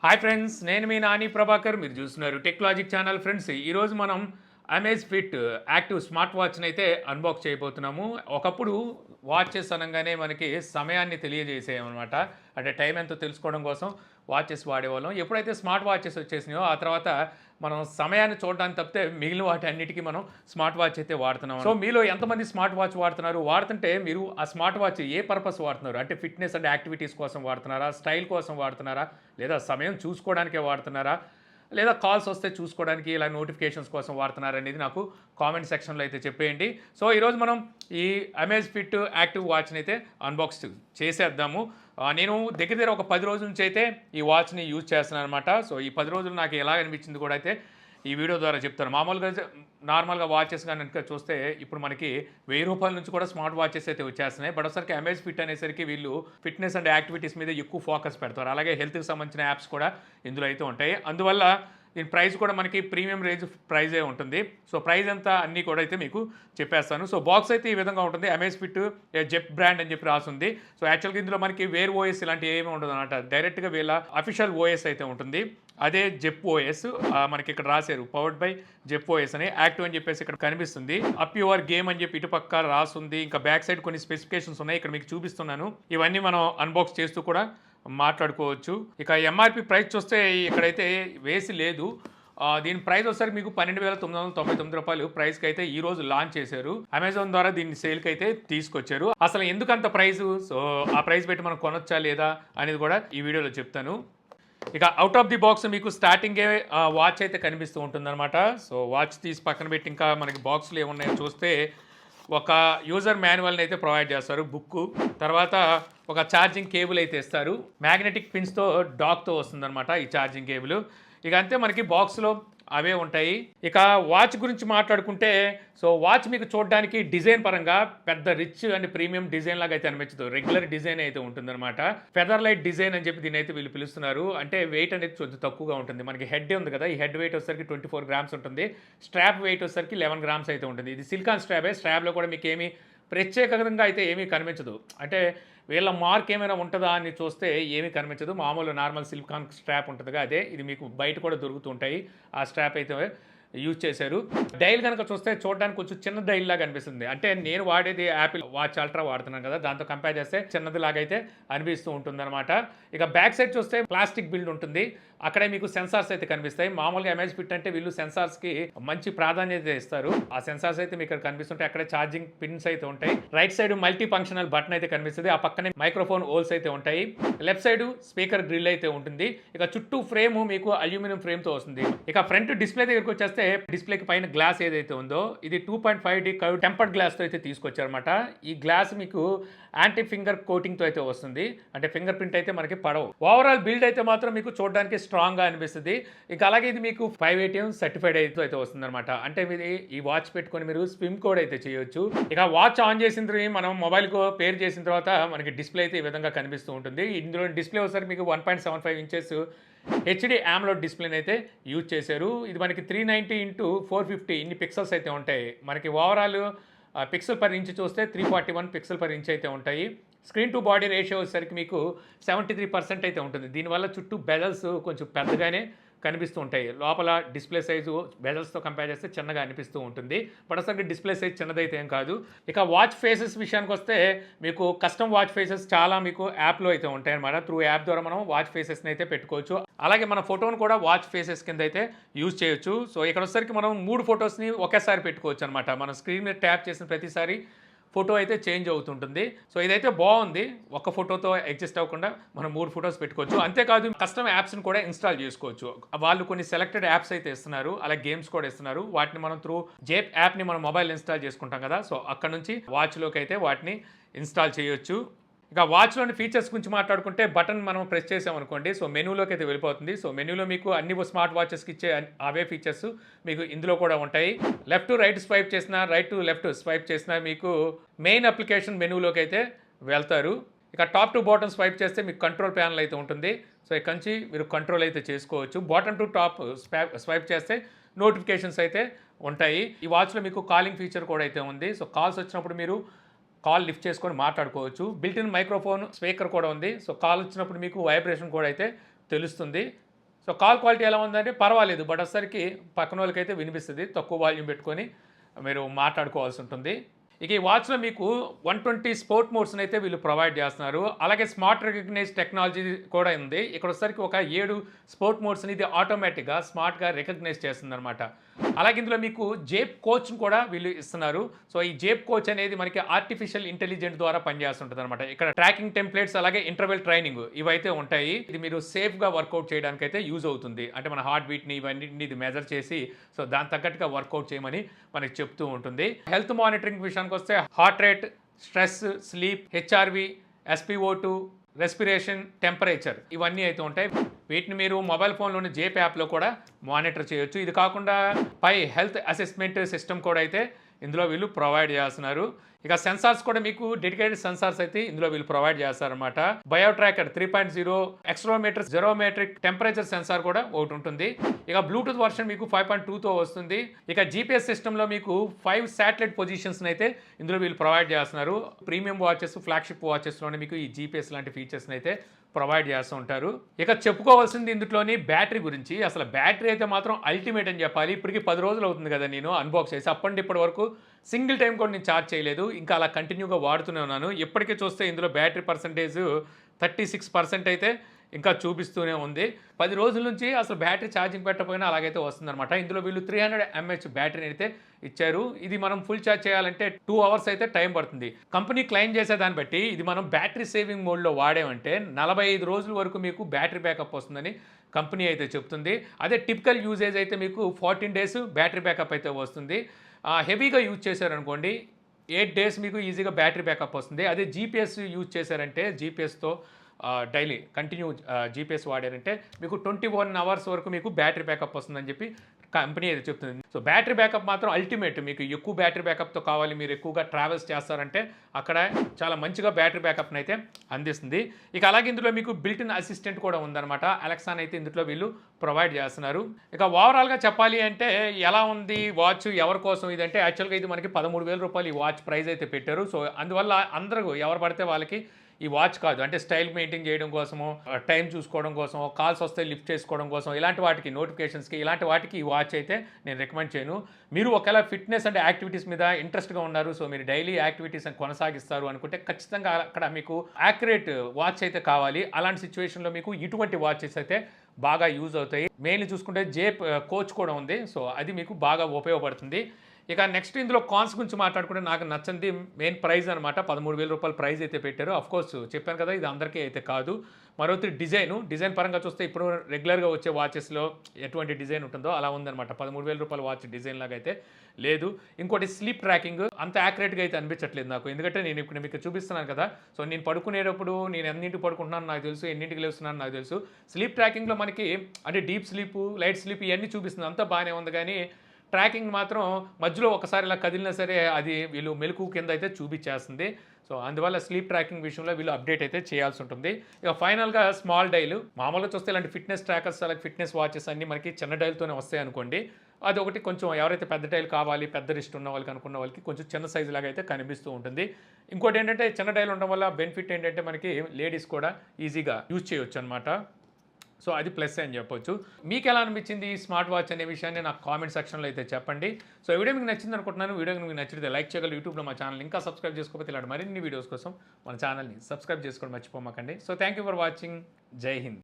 Hi friends, నేను మీ నాని ప్రభాకర్. మీరు చూస్తున్నారు టెక్నాలజిక్ ఛానల్. ఫ్రెండ్స్, ఈరోజు మనం అమేజ్ఫిట్ యాక్టివ్ స్మార్ట్ వాచ్ని అయితే అన్బాక్స్ చేయబోతున్నాము. ఒకప్పుడు వాచెస్ అనగానే మనకి సమయాన్ని తెలియజేసేయమన్నమాట. అంటే టైం ఎంతో తెలుసుకోవడం కోసం వాచెస్ వాడేవాళ్ళం. ఎప్పుడైతే స్మార్ట్ వాచెస్ వచ్చేసినాయో ఆ తర్వాత మనం సమయాన్ని చూడడానికి తప్పితే మిగిలిన వాటి అన్నిటికీ మనం స్మార్ట్ వాచ్ అయితే వాడుతున్నాం. సో మీలో ఎంతమంది స్మార్ట్ వాచ్ వాడుతున్నారు? వాడుతుంటే మీరు ఆ స్మార్ట్ వాచ్ ఏ పర్పస్ వాడుతున్నారు? అంటే ఫిట్నెస్ అండ్ యాక్టివిటీస్ కోసం వాడుతున్నారా? స్టైల్ కోసం వాడుతున్నారా? లేదా సమయం చూసుకోవడానికే వాడుతున్నారా? లేదా కాల్స్ వస్తే చూసుకోవడానికి ఇలా నోటిఫికేషన్స్ కోసం వాడుతున్నారనేది నాకు కామెంట్ సెక్షన్లో అయితే చెప్పేయండి. సో ఈరోజు మనం ఈ అమేజ్ఫిట్ యాక్టివ్ వాచ్ని అయితే అన్బాక్స్ చేసేద్దాము. నేను దగ్గర దగ్గర ఒక 10 రోజుల నుంచి అయితే ఈ వాచ్ని యూజ్ చేస్తున్నాను అనమాట. సో ఈ 10 రోజులు నాకు ఎలా అనిపించింది కూడా అయితే ఈ వీడియో ద్వారా చెప్తాను. మామూలుగా నార్మల్గా వాచెస్ కానీ కనుక చూస్తే ఇప్పుడు మనకి ₹1000 నుంచి కూడా స్మార్ట్ వాచెస్ అయితే వచ్చేస్తున్నాయి. బట్ ఒకసారికి అమేజ్ఫిట్ అనేసరికి వీళ్ళు ఫిట్నెస్ అండ్ యాక్టివిటీస్ మీద ఎక్కువ ఫోకస్ పెడతారు. అలాగే హెల్త్కి సంబంధించిన యాప్స్ కూడా ఇందులో అయితే ఉంటాయి. అందువల్ల దీని ప్రైస్ కూడా మనకి ప్రీమియం రేంజ్ ప్రైజే ఉంటుంది. సో ప్రైస్ ఎంత అన్నీ కూడా అయితే మీకు చెప్పేస్తాను. సో బాక్స్ అయితే ఈ విధంగా ఉంటుంది. అమేజ్ఫిట్ జెప్ బ్రాండ్ అని చెప్పి రాసింది. సో యాక్చువల్గా ఇందులో మనకి వేర్ ఓఎస్ ఇలాంటి ఏమీ ఉండదు అనమాట. డైరెక్ట్గా వీళ్ళ అఫీషియల్ ఓఎస్ అయితే ఉంటుంది. అదే జెప్ ఓఎస్ మనకి ఇక్కడ రాశారు, పవర్డ్ బై జెప్ ఓఎస్ అని. యాక్టివ్ అని చెప్పేసి ఇక్కడ కనిపిస్తుంది. అప్ యువర్ గేమ్ అని చెప్పి ఇటుపక్క రాస్తుంది. ఇంకా బ్యాక్ సైడ్ కొన్ని స్పెసిఫికేషన్స్ ఉన్నాయి, ఇక్కడ మీకు చూపిస్తున్నాను. ఇవన్నీ మనం అన్బాక్స్ చేస్తూ కూడా మాట్లాడుకోవచ్చు. ఇక ఎంఆర్పి ప్రైస్ చూస్తే ఇక్కడైతే వేసి లేదు. దీని ప్రైస్ వచ్చేసరికి మీకు ₹12,999 ప్రైస్కి అయితే ఈ రోజు లాంచ్ చేశారు. అమెజాన్ ద్వారా దీన్ని సేల్కి అయితే తీసుకొచ్చారు. అసలు ఎందుకంత ప్రైసు? సో ఆ ప్రైస్ పెట్టి మనం కొనొచ్చా లేదా అనేది కూడా ఈ వీడియోలో చెప్తాను. ఇక అవుట్ ఆఫ్ ది బాక్స్ మీకు స్టార్టింగే వాచ్ అయితే కనిపిస్తూ ఉంటుందన్నమాట. సో వాచ్ తీసి పక్కన పెట్టి ఇంకా మనకి బాక్స్లో ఏమున్నాయో చూస్తే ఒక యూజర్ మాన్యువల్ని అయితే ప్రొవైడ్ చేస్తారు, బుక్. తర్వాత ఒక ఛార్జింగ్ కేబుల్ అయితే ఇస్తారు. మ్యాగ్నెటిక్ పిన్స్తో డాక్తో వస్తుందన్నమాట ఈ ఛార్జింగ్ కేబుల్. ఇక అంతే, మనకి బాక్స్లో అవే ఉంటాయి. ఇక వాచ్ గురించి మాట్లాడుకుంటే, సో వాచ్ మీకు చూడడానికి డిజైన్ పరంగా పెద్ద రిచ్ అండ్ ప్రీమియం డిజైన్ లాగా అయితే అనిపించదు. రెగ్యులర్ డిజైన్ అయితే ఉంటుందన్నమాట. ఫెదర్ లైట్ డిజైన్ అని చెప్పి దీని అయితే వీళ్ళు పిలుస్తున్నారు. అంటే వెయిట్ అనేది కొంచెం తక్కువగా ఉంటుంది. మనకి హెడ్ ఉంది కదా, ఈ హెడ్ వెయిట్ వచ్చేసరికి 24 గ్రామ్స్ ఉంటుంది. స్ట్రాప్ వెయిట్ వచ్చేసరికి 11 గ్రామ్స్ అయితే ఉంటుంది. ఇది సిలికాన్ స్ట్రాపే. స్ట్రాప్లో కూడా మీకు ఏమీ ప్రత్యేకంగా అయితే ఏమీ కనిపించదు. అంటే వీళ్ళ మార్క్ ఏమైనా ఉంటుందా అని చూస్తే ఏమీ కనిపించదు. మామూలు నార్మల్ సిలికాన్ స్ట్రాప్ ఉంటుందిగా, అదే. ఇది మీకు బయట కూడా దొరుకుతుంటాయి. ఆ స్ట్రాప్ అయితే యూజ్ చేశారు. డైల్ కనుక చూస్తే చూడడానికి కొంచెం చిన్న డైల్ లాగా అనిపిస్తుంది. అంటే నేను వాడేది యాపిల్ వాచ్ అల్ట్రా వాడుతున్నాను కదా, దాంతో కంపేర్ చేస్తే చిన్నది లాగైతే అనిపిస్తూ ఉంటుందన్నమాట. ఇక బ్యాక్ సైడ్ చూస్తే ప్లాస్టిక్ బిల్డ్ ఉంటుంది. అక్కడే మీకు సెన్సార్స్ అయితే కనిపిస్తాయి. మామూలుగా అమేజ్ఫిట్ అంటే వీళ్ళు సెన్సార్స్కి మంచి ప్రాధాన్యత ఇస్తారు. ఆ సెన్సార్స్ అయితే మీకు ఇక్కడ కనిపిస్తుంటాయి. అక్కడే ఛార్జింగ్ పిన్స్ అయితే ఉంటాయి. Right side multi functional button అయితే కనిపిస్తుంది. ఆ పక్కనే మైక్రోఫోన్ హోల్స్ అయితే ఉంటాయి. లెఫ్ట్ సైడ్ స్పీకర్ గ్రిల్ అయితే ఉంటుంది. ఇక చుట్టూ ఫ్రేమ్ మీకు అల్యూమినియం ఫ్రేమ్తో వస్తుంది. ఇక ఫ్రంట్ డిస్ప్లే దగ్గరికి వచ్చేస్తే డిస్ప్లేకి పైన గ్లాస్ ఏదైతే ఉందో ఇది 2.5D కర్వ్ టెంపర్డ్ గ్లాస్తో అయితే తీసుకొచ్చారన్నమాట. ఈ గ్లాస్ మీకు యాంటీ ఫింగర్ కోటింగ్తో అయితే వస్తుంది. అంటే ఫింగర్ ప్రింట్ అయితే మనకి పడవు. ఓవరాల్ బిల్డ్ అయితే మాత్రం మీకు చూడడానికి స్ట్రాంగ్గా అనిపిస్తుంది. ఇక అలాగే ఇది మీకు 5ATM సర్టిఫైడ్ అయితే వస్తుంది అనమాట. అంటే ఇది ఈ వాచ్ పెట్టుకొని మీరు స్విమ్ కోడ్ అయితే చేయొచ్చు. ఇక వాచ్ ఆన్ చేసిన మనం మొబైల్కు పేర్ చేసిన తర్వాత మనకి డిస్ప్లే అయితే ఈ విధంగా కనిపిస్తూ ఉంటుంది. ఇందులో డిస్ప్లే వచ్చేసరికి మీకు 1.75 ఇంచెస్ హెచ్డి AMOLED డిస్ప్లేని అయితే యూజ్ చేశారు. ఇది మనకి 390x450 ఇన్ని పిక్సెల్స్ అయితే ఉంటాయి. మనకి ఓవరాల్ పిక్సెల్ పర్ ఇంచ్ చూస్తే 341 పిక్సెల్ పర్ ఇంచ్ అయితే ఉంటాయి. స్క్రీన్ టు బాడీ రేషియో వచ్చేసరికి మీకు 73% అయితే ఉంటుంది. దీనివల్ల చుట్టూ బెజల్స్ కొంచెం పెద్దగానే కనిపిస్తూ ఉంటాయి. లోపల డిస్ప్లే సైజు బెజల్స్తో కంపేర్ చేస్తే చిన్నగా అనిపిస్తూ ఉంటుంది. బట్ అసలు డిస్ప్లే సైజ్ చిన్నదైతే ఏం కాదు. ఇక వాచ్ ఫేసెస్ విషయానికి వస్తే మీకు కస్టమ్ వాచ్ ఫేసెస్ చాలా మీకు యాప్లో అయితే ఉంటాయి అన్నమాట. త్రూ యాప్ ద్వారా మనం వాచ్ ఫేసెస్ని అయితే పెట్టుకోవచ్చు. అలాగే మన ఫోటోను కూడా వాచ్ ఫేసెస్ కింద అయితే యూజ్ చేయొచ్చు. సో ఇక్కడ వచ్చేసరికి మనం 3 ఫొటోస్ని ఒకేసారి పెట్టుకోవచ్చు అనమాట. మనం స్క్రీన్ మీద ట్యాప్ చేసిన ప్రతిసారి ఫోటో అయితే చేంజ్ అవుతుంటుంది. సో ఇదైతే బాగుంది. ఒక్క ఫోటోతో అడ్జస్ట్ అవ్వకుండా మనం 3 ఫొటోస్ పెట్టుకోవచ్చు. అంతేకాదు కస్టమ్ యాప్స్ని కూడా ఇన్స్టాల్ చేసుకోవచ్చు. వాళ్ళు కొన్ని సెలెక్టెడ్ యాప్స్ అయితే ఇస్తున్నారు, అలాగే గేమ్స్ కూడా ఇస్తున్నారు. వాటిని మనం త్రూ జేప్ యాప్ని మనం మొబైల్ ఇన్స్టాల్ చేసుకుంటాం కదా, సో అక్కడ నుంచి వాచ్లోకి అయితే వాటిని ఇన్స్టాల్ చేయొచ్చు. ఇక వాచ్లోని ఫీచర్స్ గురించి మాట్లాడుకుంటే బటన్ మనం ప్రెస్ చేసామనుకోండి, సో మెనూలోకి అయితే వెళ్ళిపోతుంది. సో మెనూలో మీకు అన్ని స్మార్ట్ వాచెస్కి ఇచ్చే అవే ఫీచర్స్ మీకు ఇందులో కూడా ఉంటాయి. లెఫ్ట్ టు రైట్ స్వైప్ చేసినా, రైట్ టు లెఫ్ట్ స్వైప్ చేసినా మీకు మెయిన్ అప్లికేషన్ మెనూలోకి అయితే వెళ్తారు. ఇక టాప్ టు బాటమ్ స్వైప్ చేస్తే మీకు కంట్రోల్ ప్యానల్ అయితే ఉంటుంది. సో ఇక్కడ నుంచి మీరు కంట్రోల్ అయితే చేసుకోవచ్చు. బాటమ్ టు టాప్ స్వైప్ చేస్తే నోటిఫికేషన్స్ అయితే ఉంటాయి. ఈ వాచ్లో మీకు కాలింగ్ ఫీచర్ కూడా అయితే ఉంది. సో కాల్స్ వచ్చినప్పుడు మీరు కాల్ లిఫ్ట్ చేసుకొని మాట్లాడుకోవచ్చు. బిల్ట్ ఇన్ మైక్రోఫోన్ స్పీకర్ కూడా ఉంది. సో కాల్ వచ్చినప్పుడు మీకు వైబ్రేషన్ కూడా అయితే తెలుస్తుంది. సో కాల్ క్వాలిటీ ఎలా ఉందంటే పర్వాలేదు, బట్ వచ్చేసరికి పక్కన వాళ్ళకైతే వినిపిస్తుంది. తక్కువ వాల్యూమ్ పెట్టుకొని మీరు మాట్లాడుకోవాల్సి ఉంటుంది. ఇక ఈ వాచ్లో మీకు 120 స్పోర్ట్ మోడ్స్ని అయితే వీళ్ళు ప్రొవైడ్ చేస్తున్నారు. అలాగే స్మార్ట్ రికగ్నైజ్ టెక్నాలజీ కూడా ఉంది. ఇక్కడ వచ్చేసరికి ఒక 7 స్పోర్ట్ మోడ్స్ని ఇది ఆటోమేటిక్గా స్మార్ట్గా రికగ్నైజ్ చేస్తుందన్నమాట. అలాగే ఇందులో మీకు జేప్ కోచ్ను కూడా వీళ్ళు ఇస్తున్నారు. సో ఈ జేప్ కోచ్ అనేది మనకి ఆర్టిఫిషియల్ ఇంటెలిజెంట్ ద్వారా పనిచేస్తుంటుంది అనమాట. ఇక్కడ ట్రాకింగ్ టెంప్లెట్స్ అలాగే ఇంటర్వెల్ ట్రైనింగ్ ఇవైతే ఉంటాయి. ఇది మీరు సేఫ్గా వర్కౌట్ చేయడానికి అయితే యూజ్ అవుతుంది. అంటే మన హార్ట్ బీట్ని ఇవన్నింటిని ఇది మెజర్ చేసి సో దాని తగ్గట్టుగా వర్కౌట్ చేయమని మనకి చెప్తూ ఉంటుంది. హెల్త్ మానిటరింగ్ విషయానికి వస్తే heart rate, stress, sleep, HRV, SpO2, respiration, temperature ఇవన్నీ అయితే ఉంటాయి. వీటిని మీరు మొబైల్ ఫోన్లోని జేప్ యాప్లో కూడా మానిటర్ చేయొచ్చు. ఇది కాకుండా పై హెల్త్ అసెస్మెంట్ సిస్టమ్ కూడా అయితే ఇందులో వీళ్ళు ప్రొవైడ్ చేస్తున్నారు. ఇక సెన్సార్స్ కూడా మీకు డెడికేటెడ్ సెన్సార్స్ అయితే ఇందులో వీళ్ళు ప్రొవైడ్ చేస్తారనమాట. బయోట్రాకర్ 3.0, ఎక్స్ట్రోమీటర్, జెరోమెట్రిక్ టెంపరేచర్ సెన్సార్ కూడా ఒకటి ఉంటుంది. ఇక బ్లూటూత్ వర్షన్ మీకు 5.2తో వస్తుంది. ఇక GPS సిస్టంలో మీకు 5 శాటిలైట్ పొజిషన్స్ని అయితే ఇందులో వీళ్ళు ప్రొవైడ్ చేస్తున్నారు. ప్రీమియం వాచెస్, ఫ్లాగ్షిప్ వాచెస్లోనే మీకు ఈ GPS లాంటి ఫీచర్స్ని అయితే ప్రొవైడ్ చేస్తూ ఉంటారు. ఇక చెప్పుకోవాల్సింది ఇందులోని బ్యాటరీ గురించి. అసలు బ్యాటరీ అయితే మాత్రం అల్టిమేట్ అని చెప్పాలి. ఇప్పటికి 10 రోజులు అవుతుంది కదా నేను అన్బాక్స్ చేసి, అప్పటి ఇప్పటి వరకు సింగిల్ టైం కూడా నేను ఛార్జ్ చేయలేదు. ఇంకా అలా కంటిన్యూగా వాడుతూనే ఉన్నాను. ఎప్పటికీ చూస్తే ఇందులో బ్యాటరీ పర్సంటేజ్ 36% అయితే ఇంకా చూపిస్తూనే ఉంది. 10 రోజుల నుంచి అసలు బ్యాటరీ ఛార్జింగ్ పెట్టకపోయినా అలాగైతే వస్తుందన్నమాట. ఇందులో వీళ్ళు 300 mAh బ్యాటరీని అయితే ఇచ్చారు. ఇది మనం ఫుల్ ఛార్జ్ చేయాలంటే 2 అవర్స్ అయితే టైం పడుతుంది. కంపెనీ క్లెయిమ్ చేసే దాన్ని బట్టి ఇది మనం బ్యాటరీ సేవింగ్ మోడ్లో వాడామంటే 45 రోజుల వరకు మీకు బ్యాటరీ బ్యాకప్ వస్తుందని కంపెనీ అయితే చెప్తుంది. అదే టిపికల్ యూజేజ్ అయితే మీకు 14 డేస్ బ్యాటరీ బ్యాకప్ అయితే వస్తుంది. హెవీగా యూజ్ చేశారనుకోండి 8 డేస్ మీకు ఈజీగా బ్యాటరీ బ్యాకప్ వస్తుంది. అదే GPS యూజ్ చేశారంటే జీపీఎస్తో డైలీ కంటిన్యూ GPS వాడారంటే మీకు 21 అవర్స్ వరకు మీకు బ్యాటరీ బ్యాకప్ వస్తుందని చెప్పి కంపెనీ అయితే చెప్తుంది. సో బ్యాటరీ బ్యాకప్ మాత్రం అల్టిమేట్. మీకు ఎక్కువ బ్యాటరీ బ్యాకప్తో కావాలి, మీరు ఎక్కువగా ట్రావెల్స్ చేస్తారంటే అక్కడ చాలా మంచిగా బ్యాటరీ బ్యాకప్ని అయితే అందిస్తుంది. ఇక అలాగే ఇందులో మీకు బిల్ట్-ఇన్ అసిస్టెంట్ కూడా ఉందన్నమాట. అలెక్సాని అయితే ఇందులో వీళ్ళు ప్రొవైడ్ చేస్తున్నారు. ఇక ఓవరాల్గా చెప్పాలి అంటే ఎలా ఉంది వాచ్, ఎవరి కోసం ఇదంటే యాక్చువల్గా ఇది మనకి 13,000 రూపాయలు ఈ వాచ్ ప్రైస్ అయితే పెట్టారు. సో అందువల్ల అందరూ ఎవరు పడితే వాళ్ళకి ఈ వాచ్ కాదు. అంటే స్టైల్ మెయింటైన్ చేయడం కోసమో, టైం చూసుకోవడం కోసమో, కాల్స్ వస్తే లిఫ్ట్ చేసుకోవడం కోసం, ఇలాంటి వాటికి నోటిఫికేషన్స్కి ఇలాంటి వాటికి ఈ వాచ్ అయితే నేను రికమెండ్ చేయను. మీరు ఒకవేళ ఫిట్నెస్ అండ్ యాక్టివిటీస్ మీద ఇంట్రెస్ట్గా ఉన్నారు, సో మీరు డైలీ యాక్టివిటీస్ కొనసాగిస్తారు అనుకుంటే ఖచ్చితంగా అక్కడ మీకు యాక్యురేట్ వాచ్ అయితే కావాలి. అలాంటి సిచ్యువేషన్లో మీకు ఇటువంటి వాచెస్ అయితే బాగా యూజ్ అవుతాయి. మెయిన్లీ చూసుకుంటే జేప్ కోచ్ కూడా ఉంది. సో అది మీకు బాగా ఉపయోగపడుతుంది. ఇక నెక్స్ట్ ఇందులో కాన్స్ గురించి మాట్లాడుకుంటే నాకు నచ్చింది మెయిన్ ప్రైస్ అనమాట. 13,000 రూపాయల ప్రైస్ అయితే పెట్టారు. కోర్స్ చెప్పాను కదా, ఇది అందరికీ అయితే కాదు. మరొకటి డిజైన్ పరంగా చూస్తే ఇప్పుడు రెగ్యులర్గా వచ్చే వాచెస్లో ఎటువంటి డిజైన్ ఉంటుందో అలా ఉందన్నమాట. 13,000 రూపాయల వాచ్ డిజైన్ లాగా అయితే లేదు. ఇంకోటి స్లీప్ ట్రాకింగ్ అంత యాక్యురేట్గా అయితే అనిపించట్లేదు నాకు. ఎందుకంటే నేను ఇప్పుడు మీకు చూపిస్తున్నాను కదా, సో నేను పడుకునేటప్పుడు నేను ఎన్నింటికి పడుకుంటున్నాను నాకు తెలుసు, ఎన్నింటికి లేస్తున్నాను నాకు తెలుసు. స్లీప్ ట్రాకింగ్లో మనకి అంటే డీప్ స్లీప్, లైట్ స్లీప్ ఇవన్నీ చూపిస్తుంది, అంతా బాగానే ఉంది. కానీ ట్రాకింగ్ మాత్రం మధ్యలో ఒకసారి ఇలా కదిలినా సరే అది వీళ్ళు మెలకు కింద అయితే చూపించేస్తుంది. సో అందువల్ల స్లీప్ ట్రాకింగ్ విషయంలో వీళ్ళు అప్డేట్ అయితే చేయాల్సి ఉంటుంది. ఇక ఫైనల్గా స్మాల్ డైలు మామూలుగా చూస్తే ఇలాంటి ఫిట్నెస్ ట్రాకర్స్ అలాగే ఫిట్నెస్ వాచెస్ అన్నీ మనకి చిన్న డైల్తోనే వస్తాయి అనుకోండి. అది ఒకటి కొంచెం ఎవరైతే పెద్ద డైల్ కావాలి, పెద్ద రిస్ట్ ఉన్న వాళ్ళకి అనుకున్న వాళ్ళకి కొంచెం చిన్న సైజు లాగా అయితే కనిపిస్తూ ఉంటుంది. ఇంకోటి ఏంటంటే చిన్న డైల్ ఉండడం వల్ల బెనిఫిట్ ఏంటంటే మనకి లేడీస్ కూడా ఈజీగా యూజ్ చేయొచ్చు అనమాట. సో అది ప్లస్ అని చెప్పొచ్చు. మీకు ఎలా అనిపించింది ఈ స్మార్ట్ వాచ్ అనే విషయాన్ని నాకు కామెంట్ సెక్షన్లో అయితే చెప్పండి. సో వీడియో మీకు నచ్చింది అనుకుంటున్నాను. వీడియో మీకు నచ్చితే లైక్ చేయగలరు. యూట్యూబ్లో మా ఛానల్ ఇంకా సబ్స్క్రైబ్ చేసుకోకపోతే ఇలాంటి మరిన్ని వీడియోస్ కోసం మన ఛానల్ని సబ్స్క్రైబ్ చేసుకోవడం మర్చిపోమాకండి. So thank you for watching. Jai Hind.